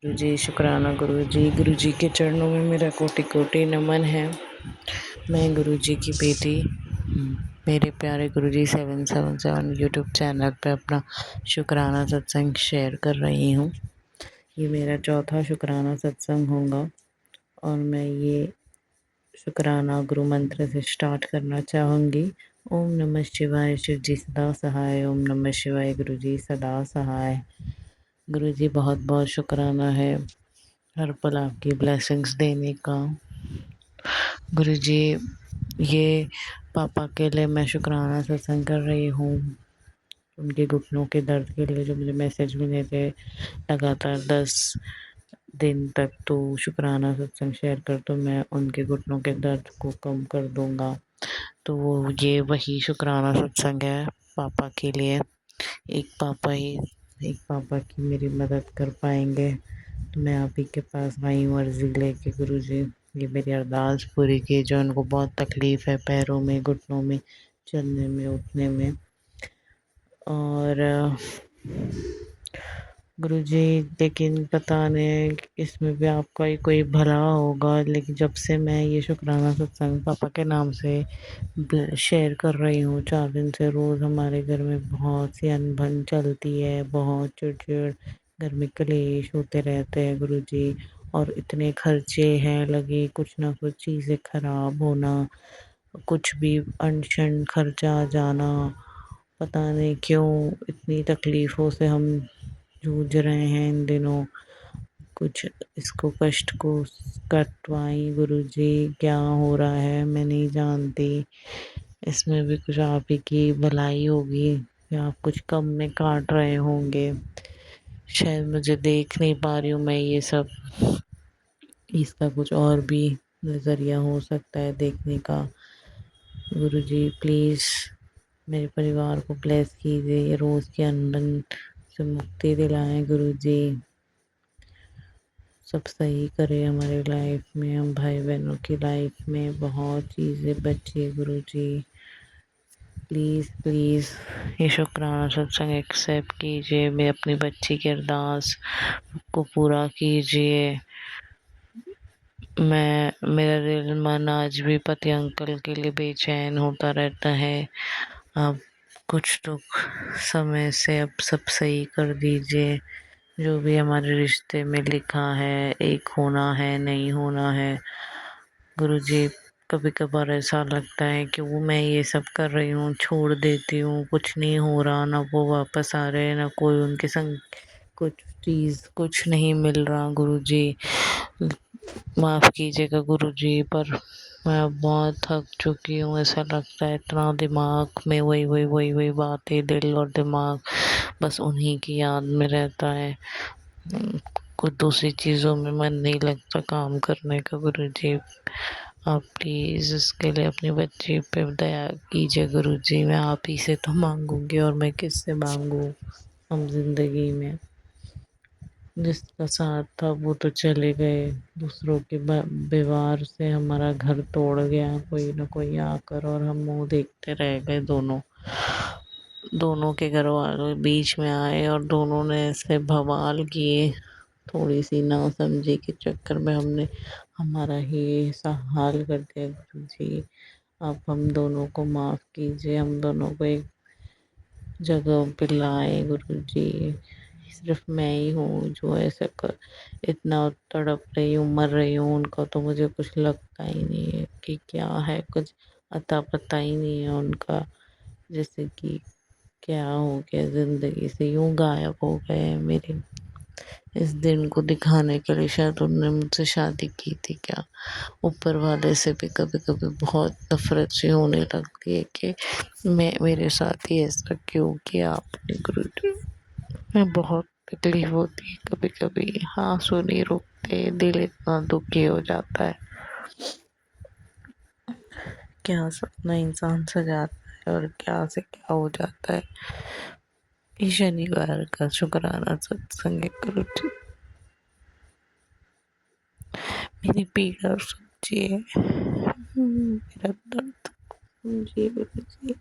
गुरु जी शुक्राना गुरु जी के चरणों में मेरा कोटि कोटि नमन है। मैं गुरु जी की बेटी मेरे प्यारे गुरु जी 777 यूट्यूब चैनल पे अपना शुक्राना सत्संग शेयर कर रही हूँ। ये मेरा चौथा शुक्राना सत्संग होगा और मैं ये शुक्राना गुरु मंत्र से स्टार्ट करना चाहूँगी। ओम नमः शिवाय, शिव जी सदा सहाय। ओम नमः शिवाय, गुरु जी सदा सहाय। गुरु जी बहुत बहुत शुक्राना है हर पल आपकी ब्लेसिंग्स देने का। गुरु जी ये पापा के लिए मैं शुक्राना सत्संग कर रही हूँ। उनके घुटनों के दर्द के लिए जो मुझे मैसेज मिले थे लगातार 10 दिन तक, तो शुक्राना सत्संग शेयर कर तो मैं उनके घुटनों के दर्द को कम कर दूंगा। तो वो ये वही शुक्राना सत्संग है पापा के लिए। एक पापा की मेरी मदद कर पाएंगे तो मैं आप ही के पास आई हूँ अर्जी लेके। गुरु जी ये मेरी अरदास पूरी कीजिए। उनको बहुत तकलीफ़ है पैरों में, घुटनों में, चलने में, उठने में। और गुरु जी लेकिन पता नहीं इसमें भी आपका ही कोई भला होगा, लेकिन जब से मैं ये शुक्राना सत्संग पापा के नाम से शेयर कर रही हूँ 4 दिन से, रोज़ हमारे घर में बहुत सी अनबन चलती है, बहुत चिड़चिड़, घर में कलेश होते रहते हैं गुरु जी। और इतने खर्चे हैं लगे, कुछ ना कुछ चीज़ें ख़राब होना, कुछ भी अनशन खर्चा आ जाना, पता नहीं क्यों इतनी तकलीफ़ों से हम जूझ रहे हैं इन दिनों। कुछ इसको कष्ट को कटवाई गुरु जी, क्या हो रहा है मैं नहीं जानती। इसमें भी कुछ आप ही की भलाई होगी या आप कुछ कम में काट रहे होंगे, शायद मुझे देख नहीं पा रही हूँ मैं ये सब। इसका कुछ और भी नज़रिया हो सकता है देखने का। गुरु जी प्लीज़ मेरे परिवार को ब्लेस कीजिए, ये रोज़ के अनबन से मुक्ति दिलाएं गुरु जी। सब सही करे हमारे लाइफ में, हम भाई बहनों की लाइफ में बहुत चीज़ें बची गुरु जी। प्लीज़ प्लीज़ ये शुक्राना सत्संग एक्सेप्ट कीजिए, मैं अपनी बच्ची की अरदास को पूरा कीजिए। मेरा दिल मन आज भी पति अंकल के लिए बेचैन होता रहता है। अब कुछ तो समय से अब सब सही कर दीजिए। जो भी हमारे रिश्ते में लिखा है, एक होना है, नहीं होना है गुरुजी। कभी कभार ऐसा लगता है कि वो मैं ये सब कर रही हूँ, छोड़ देती हूँ, कुछ नहीं हो रहा, ना वो वापस आ रहे, ना कोई उनके संग कुछ चीज़ कुछ नहीं मिल रहा गुरुजी। माफ़ कीजिएगा गुरुजी, पर मैं बहुत थक चुकी हूँ। ऐसा लगता है इतना दिमाग में वही वही वही वही बातें, दिल और दिमाग बस उन्हीं की याद में रहता है। कुछ दूसरी चीज़ों में मन नहीं लगता काम करने का गुरुजी। आप प्लीज़ इसके लिए अपनी बच्ची पे दया कीजिए गुरुजी। मैं आप ही से तो मांगूंगी और मैं किससे मांगूँ। हम ज़िंदगी में जिसका साथ था वो तो चले गए, दूसरों के व्यवहार से हमारा घर तोड़ गया कोई ना कोई आकर, और हम मुँह देखते रह गए। दोनों के घर वालों बीच में आए और दोनों ने ऐसे बवाल किए। थोड़ी सी नासमझी के चक्कर में हमने हमारा ही ऐसा हाल कर दिया गुरु जी। आप हम दोनों को माफ़ कीजिए, हम दोनों को एक जगह पे लाए गुरु जी। सिर्फ मैं ही हूँ जो ऐसा कर इतना तड़प रही हूँ, मर रही हूँ। उनका तो मुझे कुछ लगता ही नहीं है कि क्या है, कुछ अता पता ही नहीं है उनका। जैसे कि क्या हो गया, ज़िंदगी से यूं गायब हो गए मेरे। इस दिन को दिखाने के लिए शायद उन्होंने मुझसे शादी की थी क्या। ऊपर वाले से भी कभी कभी बहुत नफरत सी होने लगती है कि मेरे साथ ही ऐसा क्यों किया आपने गुरु जी। मैं बहुत तकलीफ होती है कभी कभी, आंसू नहीं रुकते, दिल इतना दुखी हो जाता है। क्या सपना इंसान सजाता है और क्या से क्या हो जाता है। ये शनिवार का शुक्राना सत्संग है गुरु जी। मेरी पीड़ा समझिए, मेरा दर्द समझिए गुरु जी।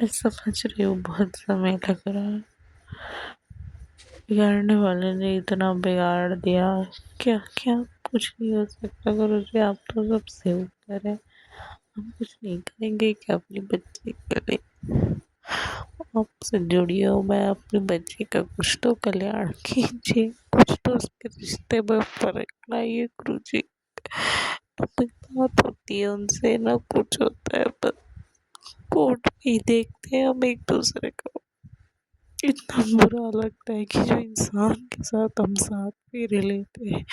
मैं समझ रही हूँ बहुत समय लग रहा है, बिगाड़ने वाले ने इतना बिगाड़ दिया, क्या क्या कुछ नहीं हो सकता गुरु जी, आप तो सब सेव करें, हम कुछ नहीं करेंगे क्या अपने बच्चे के लिए? आपसे जुड़ी हूँ मैं, अपने बच्चे का कुछ तो कल्याण कीजिए, कुछ तो उसके रिश्ते में फर्क लाइए गुरु जी। ना कोई बात होती है उनसे, ना कुछ होता है, बस कोर्ट में ही देखते हैं हम एक दूसरे को। इतना बुरा लगता है कि जो इंसान के साथ हम साथ फेरे लेते हैं,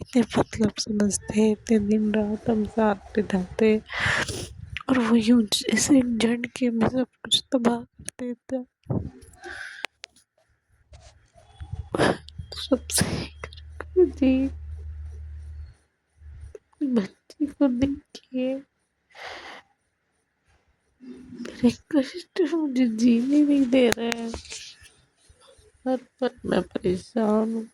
इतने मतलब समझते हैं, इतने दिन रात हम साथ बिताते हैं, और वो यूं जैसे एक झटके में सब कुछ तबाह कर देता है। सबसे जी, बच्चे को देखिए, मेरे कष्ट मुझे जीने नहीं दे रहे हैं, हर पल मैं परेशान हूँ।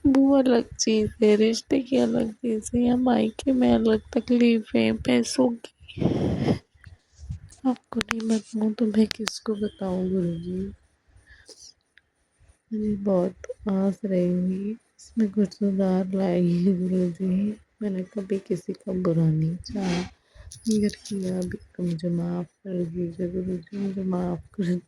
वो अलग चीज़ है, रिश्ते की अलग चीज़ है, या मायके में अलग तकलीफ है पैसों की। आपको नहीं बताऊँ तो मैं किसको बताऊँ गुरु जी? मुझे बहुत आस रहेगी इसमें कुछ सुधार लाएगी गुरु जी। मैंने कभी किसी का बुरा नहीं चाहा, अगर किया भी तो मुझे माफ़ कर दीजिए गुरु जी, मुझे माफ़ कर।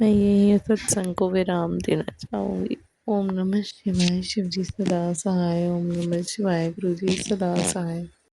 मैं यही सत्संग को विराम देना चाहूँगी। ओम नमः शिवाय। शिव जी सदा सहाय। ओम नमः शिवाय। गुरु जी सदा सहाय।